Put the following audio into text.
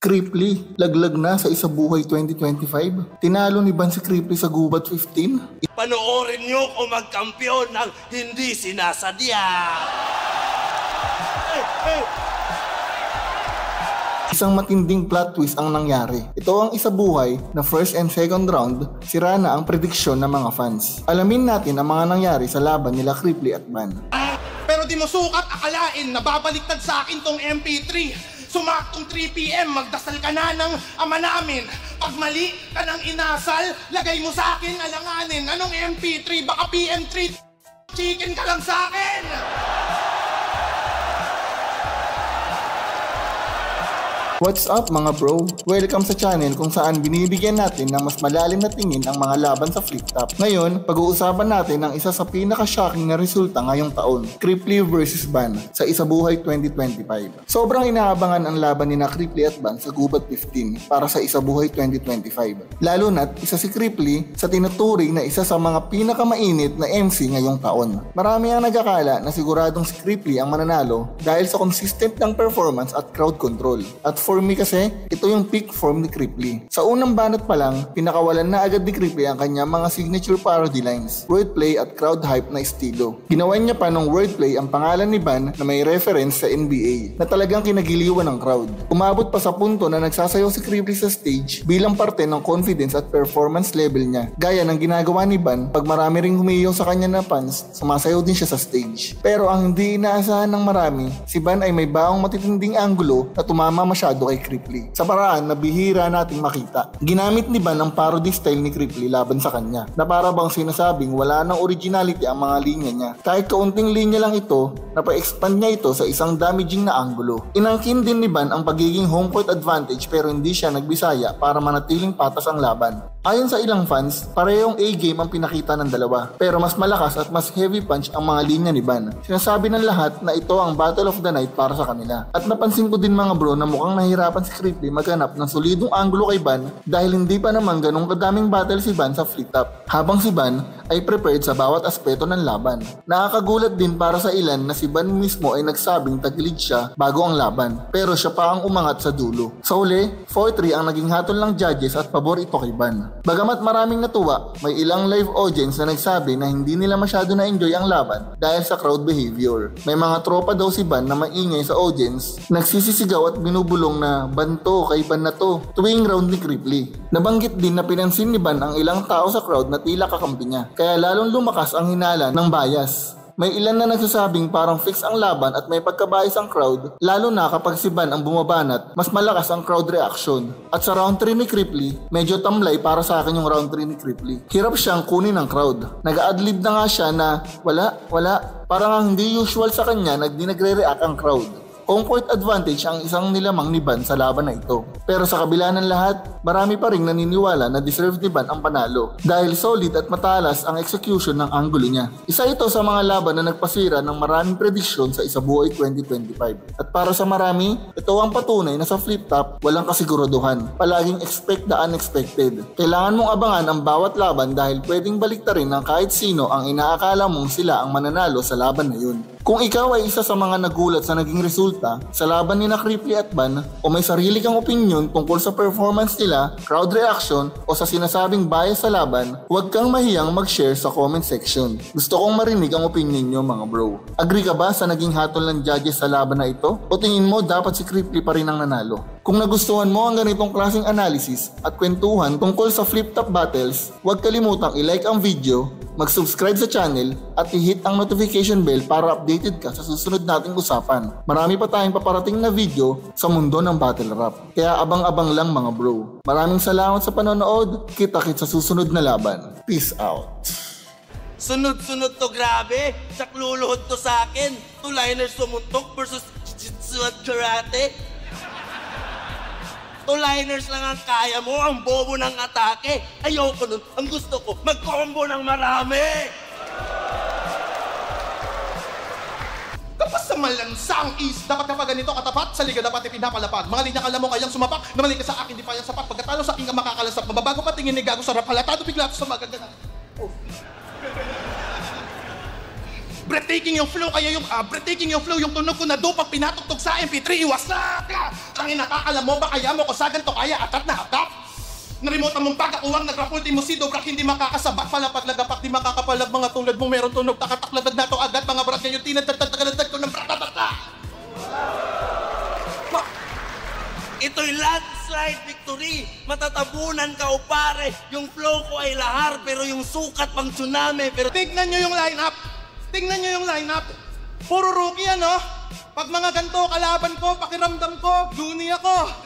Cripply, laglag na sa Isabuhay 2025. Tinalo ni Ban si Cripply sa Gubat 15. Panoorin nyo kung magkampiyon ng hindi sinasadya. Isang matinding plot twist ang nangyari. Ito ang Isabuhay na first and second round, sira na ang prediksyon ng mga fans. Alamin natin ang mga nangyari sa laban nila Cripply at Ban. Pero di mo sukat akalain na babaliktad sa akin tong MP3. Sumaktong 3 PM, magdasal ka na ng ama namin. Pag mali ka ng inasal, lagay mo sa akin alanganin. Anong MP3? Baka PM3, chicken ka lang sa akin! What's up mga bro? Welcome sa channel kung saan binibigyan natin ng mas malalim na tingin ang mga laban sa flip top. Ngayon, pag-uusapan natin ang isa sa pinaka-shocking na resulta ngayong taon, Cripply vs Ban sa Isabuhay 2025. Sobrang inaabangan ang laban ni na Cripply at Ban sa Gubat 15 para sa Isabuhay 2025. Lalo na't isa si Cripply sa tinuturing na isa sa mga pinakamainit na MC ngayong taon. Marami ang nagakala na siguradong si Cripply ang mananalo dahil sa consistent ng performance at crowd control. At for me kasi, ito yung peak form ni Cripply. Sa unang banat pa lang, pinakawalan na agad ni Cripply ang kanyang mga signature parody lines, wordplay at crowd hype na estilo. Ginawan niya pa ng wordplay ang pangalan ni Ban na may reference sa NBA, na talagang kinagiliwan ng crowd. Umabot pa sa punto na nagsasayaw si Cripply sa stage bilang parte ng confidence at performance level niya. Gaya ng ginagawa ni Ban, pag marami ring humiyaw sa kanya na fans, sumasayaw din siya sa stage. Pero ang hindi inaasahan ng marami, si Ban ay may baong matitinding anggulo na tumama masyado kay Cripply, sa paraan na bihira nating makita. Ginamit ni Ban ang parody style ni Cripply laban sa kanya, na para bang sinasabing wala nang originality ang mga linya niya. Kahit kaunting linya lang ito, napa-expand niya ito sa isang damaging na anggulo. Inangkin din ni Ban ang pagiging home court advantage pero hindi siya nagbisaya para manatiling patas ang laban. Ayon sa ilang fans, parehong A-game ang pinakita ng dalawa, pero mas malakas at mas heavy punch ang mga linya ni Ban. Sinasabi ng lahat na ito ang battle of the night para sa kanila. At napansin ko din mga bro na mukhang nahirapan si Cripply maghanap ng solidong anggulo kay Ban dahil hindi pa naman ganong kadaming battle si Ban sa flip top, habang si Ban ay prepared sa bawat aspeto ng laban. Nakakagulat din para sa ilan na si Ban mismo ay nagsabing tagilid siya bago ang laban, pero siya pa ang umangat sa dulo. Sa uli, 4-3 ang naging hatol ng judges at pabor ito kay Ban. Bagamat maraming natuwa, may ilang live audience na nagsabi na hindi nila masyado na-enjoy ang laban dahil sa crowd behavior. May mga tropa daw si Ban na maingay sa audience, nagsisisigaw at binubulong na Ban to, kay Ban na to, tuwing round ni Cripply. Nabanggit din na pinansin ni Ban ang ilang tao sa crowd na tila kakampi niya, kaya lalong lumakas ang hinala ng bias. May ilan na nagsasabing parang fix ang laban at may pagkabias ang crowd, lalo na kapag si Ban ang bumabanat, mas malakas ang crowd reaction. At sa round 3 ni Cripply, medyo tamlay para sa akin yung round 3 ni Cripply. Hirap siyang kunin ng crowd. Nag-adlib na nga siya na wala. Parang hindi usual sa kanya na di nagre-react ang crowd. Home court advantage ang isang nilamang ni Ban sa laban na ito. Pero sa kabila ng lahat, marami pa rin naniniwala na deserve ni Ban ang panalo dahil solid at matalas ang execution ng anggulo niya. Isa ito sa mga laban na nagpasira ng maraming prediksyon sa Isabuhay 2025. At para sa marami, ito ang patunay na sa flip top, walang kasiguraduhan. Palaging expect the unexpected. Kailangan mong abangan ang bawat laban dahil pwedeng baliktarin ng kahit sino ang inaakala mong sila ang mananalo sa laban na yun. Kung ikaw ay isa sa mga nagulat sa naging resulta sa laban ni na Cripply at Ban o may sarili kang opinion tungkol sa performance nila, crowd reaction o sa sinasabing bias sa laban, huwag kang mahiyang mag-share sa comment section. Gusto kong marinig ang opinion nyo mga bro. Agree ka ba sa naging hatol ng judges sa laban na ito? O tingin mo dapat si Cripply pa rin ang nanalo? Kung nagustuhan mo ang ganitong klaseng analysis at kwentuhan tungkol sa flip top battles, huwag kalimutang i-like ang video, mag-subscribe sa channel at i-hit ang notification bell para updated ka sa susunod nating usapan. Marami pa tayong paparating na video sa mundo ng battle rap. Kaya abang-abang lang mga bro. Maraming salamat sa panonood. Kita-kits sa susunod na laban. Peace out. Sunod-sunod to, grabe. Sakluluhod to sa akin. Two-liners sumuntok versus jiu-jitsu at karate. Two-liners lang ang kaya mo, ang bobo ng atake. Ayoko nun. Ang gusto ko, mag-combo ng marami. Kapag sa malansang is, dapat kapag ganito katapat, sa liga dapat ipinapalapag. Mga linya kala mo kayang sumapak, namali ka sa akin, di pa yan sapat. Pagkatalo sa akin ka makakalasap, mababago patingin ni gago sarap, halatado bigla sa magagana. Oh. Breathtaking yung flow, kaya yung breathtaking yung flow, yung tunog ko na do pag pinatugtog sa MP3, iwasak ka! Tangin, nakakala mo ba kaya mo ko sa ganito kaya atat na atat? Naremote mong pagkakuwang nagrapulti mo si Dobrak, hindi makakasabak, palapag lagapak, di makakapalag mga tulad mo, meron tunog, takatakladag na to agad, mga brad ngayon, tinatagtagtagtag ko ng bratatata! Ito'y landslide victory! Matatabunan ka o pare! Yung flow ko ay lahar, pero yung sukat pang tsunami, pero... Tignan nyo yung lineup! Tingnan nyo yung lineup! Puro rookie ano? Pag mga ganito kalaban ko, pakiramdam ko, guni ako!